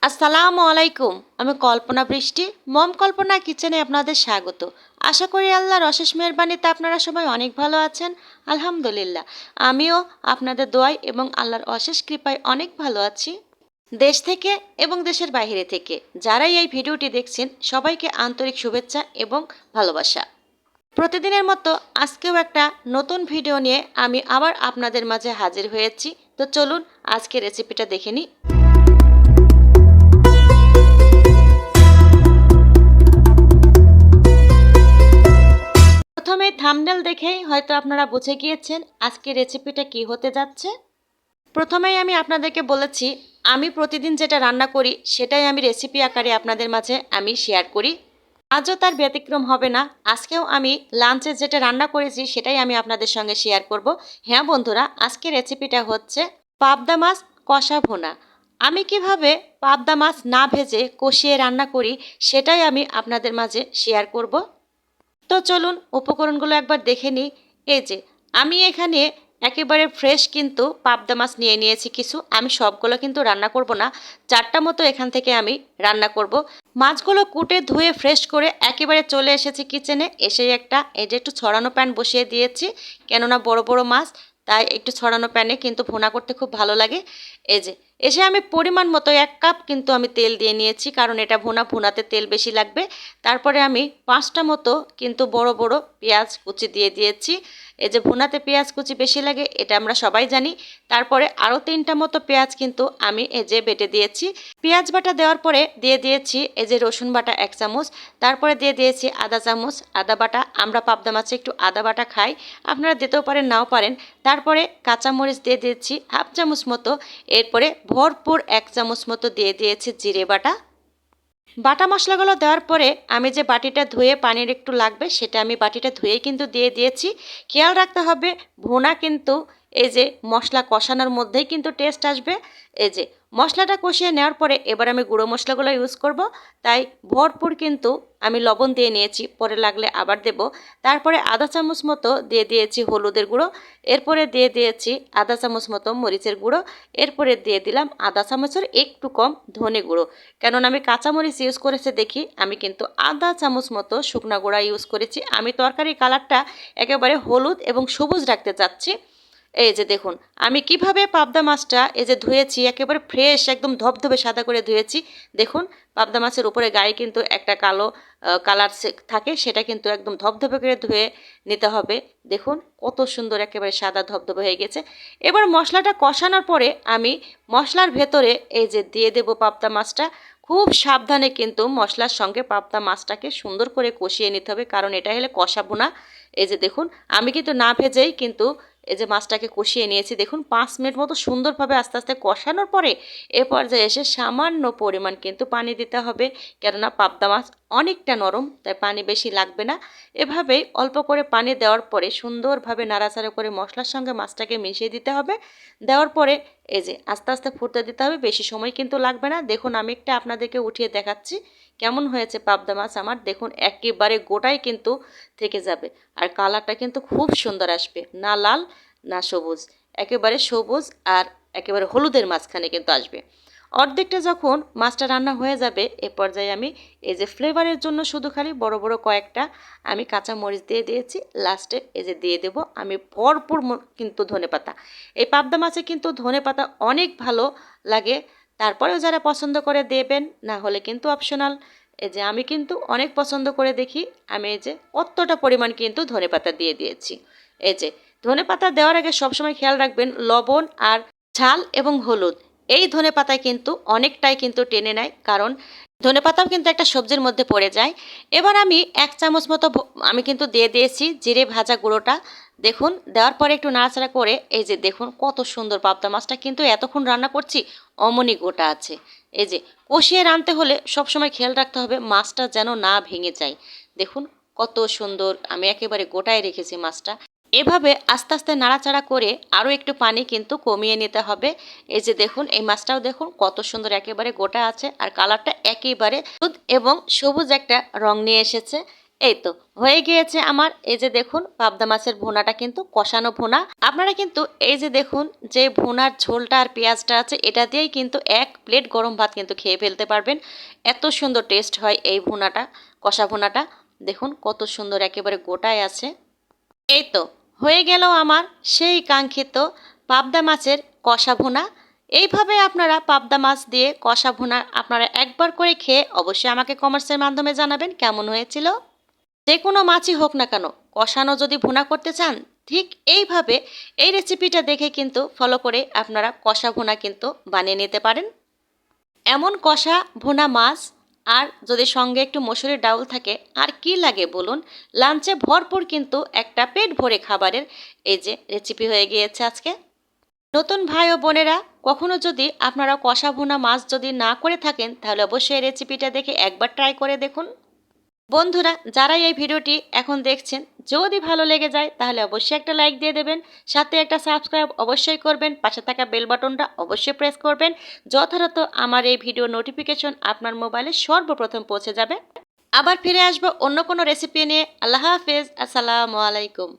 আসসালামু আলাইকুম। আমি কল্পনা বৃষ্টি, মম কল্পনা কিচেনে আপনাদের স্বাগত। আশা করি আল্লাহর অশেষ মেহেরবানিতে আপনারা সবাই অনেক ভালো আছেন। আলহামদুলিল্লাহ, আমিও আপনাদের দোয়ায় এবং আল্লাহর অশেষ কৃপায় অনেক ভালো আছি। দেশ থেকে এবং দেশের বাইরে থেকে যারাই এই ভিডিওটি দেখছেন সবাইকে আন্তরিক শুভেচ্ছা এবং ভালোবাসা। প্রতিদিনের মতো আজকেও একটা নতুন ভিডিও নিয়ে আমি আবার আপনাদের মাঝে হাজির হয়েছি। তো চলুন আজকে রেসিপিটা দেখে নিই। প্রথমে থাম্বনেল দেখেই হয়তো আপনারা বুঝে গিয়েছেন আজকে রেসিপিটা কি হতে যাচ্ছে। প্রথমেই আমি আপনাদেরকে বলেছি আমি প্রতিদিন যেটা রান্না করি সেটাই আমি রেসিপি আকারে আপনাদের মাঝে আমি শেয়ার করি। আজও তার ব্যতিক্রম হবে না। আজকেও আমি লাঞ্চে যেটা রান্না করেছি সেটাই আমি আপনাদের সঙ্গে শেয়ার করব। হ্যাঁ বন্ধুরা, আজকে রেসিপিটা হচ্ছে পাবদা মাছ কষা ভুনা। আমি কিভাবে পাবদা মাছ না ভেজে কষিয়ে রান্না করি সেটাই আমি আপনাদের মাঝে শেয়ার করব। তো চলুন উপকরণগুলো একবার দেখে নিই। এই যে আমি এখানে একেবারে ফ্রেশ কিন্তু পাবদা মাছ নিয়ে নিয়েছি কিছু। আমি সবগুলো কিন্তু রান্না করব না, 4টা মতো এখান থেকে আমি রান্না করব। মাছগুলো কুটে ধুয়ে ফ্রেশ করে একেবারে চলে এসেছি কিচেনে। এসেই এই যে একটু ছড়ানো প্যান বসিয়ে দিয়েছি, কেননা বড় বড় মাছ, তাই একটু ছড়ানো প্যানে কিন্তু ভুনা করতে খুব ভালো লাগে। এই যে এসে আমি পরিমাণ মতো 1 কাপ কিন্তু আমি তেল দিয়ে নিয়েছি, কারণ এটা ভুনাতে তেল বেশি লাগবে। তারপরে আমি 5টা মতো কিন্তু বড় বড় পেঁয়াজ কুচি দিয়ে দিয়েছি। এই যে ভুনাতে পেঁয়াজ কুচি বেশি লাগে এটা আমরা সবাই জানি। তারপরে আরও 3টা মতো পেঁয়াজ কিন্তু আমি এই যে বেটে দিয়েছি। পেঁয়াজ বাটা দেওয়ার পরে দিয়ে দিয়েছি এই যে রসুন বাটা 1 চামচ। তারপরে দিয়ে দিয়েছি আদা চামচ আদা বাটা। আমরা পাবদা মাছে একটু আদা বাটা খাই, আপনারা দিতেও পারেন নাও পারেন। তারপরে কাঁচামরিচ দিয়ে দিয়েছি 1/2 চামচ মতো। এরপরে ভরপুর 1 চামচ মতো দিয়ে দিয়েছি জিরে বাটা। বাটা মশলাগুলো দেওয়ার পরে আমি যে বাটিটা ধুয়ে পানির একটু লাগবে সেটা আমি বাটিটা ধুয়েই কিন্তু দিয়ে দিয়েছি। খেয়াল রাখতে হবে ভুনা কিন্তু এই যে মশলা কষানোর মধ্যেই কিন্তু টেস্ট আসবে। এই যে মশলাটা কষিয়ে নেওয়ার পরে এবার আমি গুঁড়ো মশলাগুলো ইউজ করব, তাই ভরপুর কিন্তু আমি লবণ দিয়ে নিয়েছি, পরে লাগলে আবার দেব। তারপরে আধা চামচ মতো দিয়ে দিয়েছি হলুদের গুঁড়ো। এরপরে দিয়ে দিয়েছি আধা চামচ মতো মরিচের গুঁড়ো। এরপরে দিয়ে দিলাম আধা চামচের একটু কম ধনে গুঁড়ো, কেননা আমি কাঁচামরিচ ইউজ করেছি দেখি আমি কিন্তু আধা চামচ মতো শুকনো গুঁড়া ইউজ করেছি। আমি তরকারি কালারটা একেবারে হলুদ এবং সবুজ রাখতে চাচ্ছি। এই যে দেখুন আমি কিভাবে পাবদা মাছটা এই যে ধুয়েছি, একেবারে ফ্রেশ একদম ধবধবে সাদা করে ধুয়েছি। দেখুন পাবদা মাছের উপরে গায়ে কিন্তু একটা কালো কালার থাকে, সেটা কিন্তু একদম ধবধবে করে ধুয়ে নিতে হবে। দেখুন কত সুন্দর একেবারে সাদা ধবধবে হয়ে গেছে। এবার মশলাটা কষানোর পরে আমি মশলার ভেতরে এই যে দিয়ে দেব পাবদা মাছটা। খুব সাবধানে কিন্তু মশলার সঙ্গে পাবদা মাছটাকে সুন্দর করে কষিয়ে নিতে হবে, কারণ এটা হলে কষাবো না। এই যে দেখুন আমি কিন্তু না ভেজেই কিন্তু এই যে মাছটাকে কষিয়ে নিয়েছি। দেখুন 5 মিনিট মতো সুন্দরভাবে আস্তে আস্তে কষানোর পরে এ পর্যায়ে এসে সামান্য পরিমাণ কিন্তু পানি দিতে হবে, কেননা পাবদা মাছ অনেকটা নরম, তাই পানি বেশি লাগবে না। এভাবেই অল্প করে পানি দেওয়ার পরে সুন্দরভাবে নাড়াচাড়া করে মশলার সঙ্গে মাছটাকে মিশিয়ে দিতে হবে। দেওয়ার পরে এই যে আস্তে আস্তে ফুটতে দিতে হবে, বেশি সময় কিন্তু লাগবে না। দেখুন আমি আপনাদেরকে উঠিয়ে দেখাচ্ছি কেমন হয়েছে পাবদা মাছ আমার। দেখুন একেবারে গোটাই কিন্তু থেকে যাবে, আর কালারটা কিন্তু খুব সুন্দর আসবে, না লাল না সবুজ, একেবারে সবুজ আর একেবারে হলুদের মাঝখানে কিন্তু আসবে। অর্ধেকটা যখন মাছটা রান্না হয়ে যাবে এ পর্যায়ে আমি এই যে ফ্লেভারের জন্য শুধু খালি বড় বড় কয়েকটা আমি কাঁচা মরিচ দিয়ে দিয়েছি। লাস্টে এই যে দিয়ে দেব আমি ভরপুর কিন্তু ধনেপাতা। এই পাবদা মাছে কিন্তু ধনেপাতা অনেক ভালো লাগে, তারপরেও যারা পছন্দ করে দেবেন, না হলে কিন্তু অপশনাল। এই যে আমি কিন্তু অনেক পছন্দ করে দেখি, আমি এই যে কতটা পরিমাণ কিন্তু ধনেপাতা দিয়ে দিয়েছি। এই যে ধনেপাতা দেওয়ার আগে সবসময় খেয়াল রাখবেন লবণ আর ঝাল এবং হলুদ এই ধনেপাতায় কিন্তু অনেকটাই কিন্তু টেনে নেয়, কারণ ধনেপাতাও কিন্তু একটা সবজির মধ্যে পড়ে যায়। এবার আমি 1 চামচ মতো আমি কিন্তু দিয়ে দিয়েছি জিরে ভাজা গুঁড়োটা। দেখুন দেওয়ার পরে একটু নাড়াচাড়া করে এই যে দেখুন কত সুন্দর পাবদা মাছটা কিন্তু এতক্ষণ রান্না করছি অমনি গোটা আছে। এই যে কষিয়ে রানতে হলে সবসময় খেয়াল রাখতে হবে মাছটা যেন না ভেঙে যায়। দেখুন কত সুন্দর আমি একেবারে গোটায় রেখেছি মাছটা। এভাবে আস্তে আস্তে নাড়াচাড়া করে আরও একটু পানি কিন্তু কমিয়ে নিতে হবে। এই যে দেখুন এই মাছটাও দেখুন কত সুন্দর একেবারে গোটা আছে, আর কালারটা একেবারে দুধ এবং সবুজ একটা রং নিয়ে এসেছে। এই তো হয়ে গিয়েছে আমার। এই যে দেখুন পাবদা মাছের ভুনাটা কিন্তু কষানো ভুনা। আপনারা কিন্তু এই যে দেখুন যে ভুনার ঝোলটা আর পেঁয়াজটা আছে এটা দিয়েই কিন্তু 1 প্লেট গরম ভাত কিন্তু খেয়ে ফেলতে পারবেন। এত সুন্দর টেস্ট হয় এই ভুনাটা, কষা ভুনাটা। দেখুন কত সুন্দর একেবারে গোটায় আছে। এই তো হয়ে গেল আমার সেই কাঙ্ক্ষিত পাবদা মাছের কষা ভুনা। এইভাবে আপনারা পাবদা মাছ দিয়ে কষা ভুনা আপনারা একবার করে খেয়ে অবশ্যই আমাকে কমেন্টসের মাধ্যমে জানাবেন কেমন হয়েছিল। যে কোনো মাছই হোক না কেন কষানো যদি ভুনা করতে চান ঠিক এইভাবে এই রেসিপিটা দেখে কিন্তু ফলো করে আপনারা কষা ভুনা কিন্তু বানিয়ে নিতে পারেন। এমন কষা ভুনা মাছ আর যদি সঙ্গে একটু মসুরির ডাউল থাকে আর কি লাগে বলুন। লাঞ্চে ভরপুর কিন্তু একটা পেট ভরে খাবারের এই যে রেসিপি হয়ে গিয়েছে আজকে। নতুন ভাই ও বোনেরা কখনো যদি আপনারা কষা ভুনা মাছ যদি না করে থাকেন তাহলে অবশ্যই এই রেসিপিটা দেখে একবার ট্রাই করে দেখুন। বন্ধুরা যারা এই ভিডিওটি এখন দেখছেন যদি ভালো লেগে যায় তাহলে অবশ্যই একটা লাইক দিয়ে দেবেন, সাথে একটা সাবস্ক্রাইব অবশ্যই করবেন, পাশে থাকা বেল বাটনটা অবশ্যই প্রেস করবেন। যথাযথ আমার এই ভিডিও নোটিফিকেশন আপনার মোবাইলে সর্বপ্রথম পৌঁছে যাবে। আবার ফিরে আসবো অন্য কোনো রেসিপি নিয়ে। আল্লাহ হাফেজ, আসসালামু আলাইকুম।